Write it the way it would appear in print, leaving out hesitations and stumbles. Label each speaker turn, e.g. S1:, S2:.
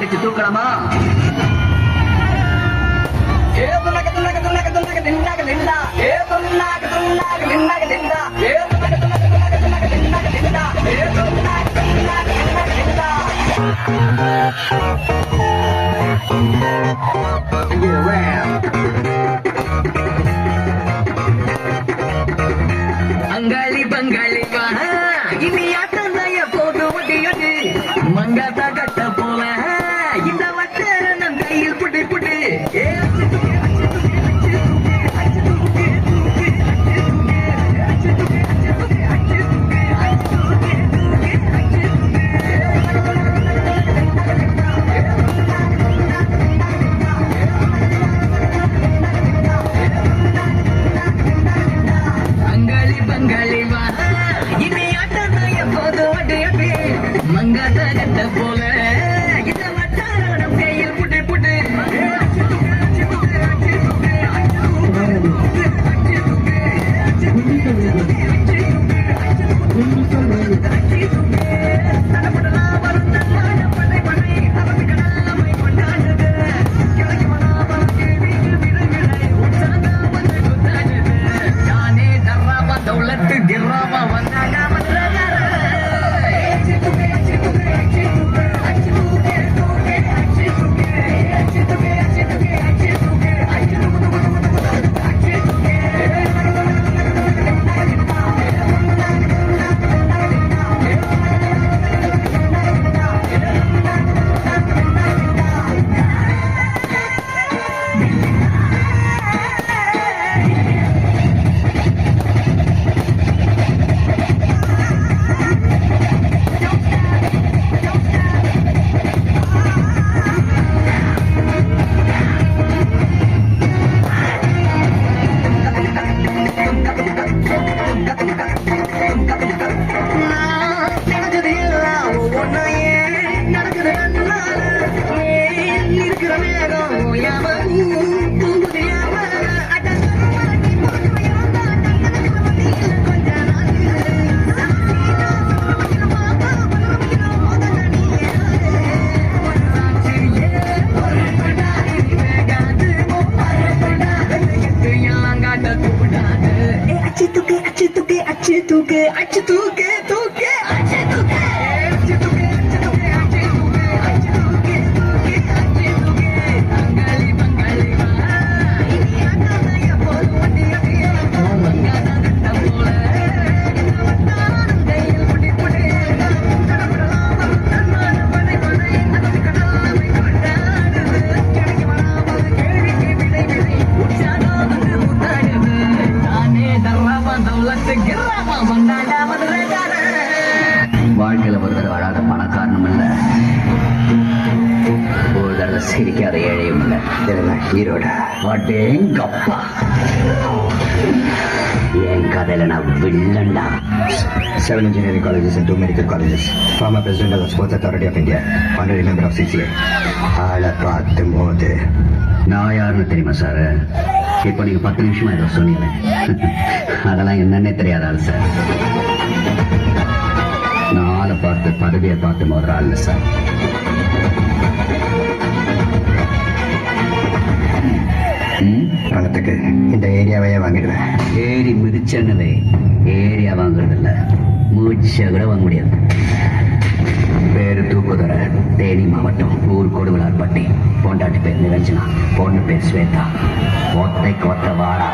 S1: அடிச்சு தூக்கணுமா? அங்காளி பங்காளி இனி ஆட்டம் போது ஒட்டியது மங்காத்தா கட்ட போல இந்த வட்டரணம் கையில் புட்டு புட்டு போல இந்த வட்டாரம் கையில் புட்டு புட்டு யானே தர்ராவா தௌலத்து கிர்ராவா வந்தாங்க அச்சு தூக்கு தூக்கு அச்சு தூக்கு வாழ்க்கையில ஒரு தடவை அழாத பணக்காரனும் இல்ல, ஒரு தடவை சிரிக்காத ஏழையும் இல்ல. ஈரோட அடேங்கப்பா, என் கதையில நான் வில்லண்டா.
S2: 7 engineering colleges and 2 medical colleges. Former president of the Sports Authority of India. Honorary member of CCA. ஆளை பார்த்தும் போது
S1: நான் யாருன்னு தெரியுமா சார்? இப்போ நீங்க 10 நிமிஷமா ஏதோ சொன்னீங்க, அதெல்லாம் என்னன்னே தெரியாதாள் சார். நான் ஆளை பார்த்து பதவியை பார்த்து ஒரு ஆள் சார்.
S2: பணத்துக்கு இந்த ஏரியாவையே வாங்கிடுவேன்.
S1: ஏறி மிதிச்சனவே ஏரியா வாங்குறது இல்ல, மூச்சை கூட வாங்க முடியாது. பேரு தூக்குதுற, தேனி மாவட்டம், ஊர் கொடுவிலார்பட்டி. பொண்டாட்டி பேர் நிரஞ்சனா, பொண்ணு பேர் ஸ்வேதா. ஒத்தை கொத்த வாடா.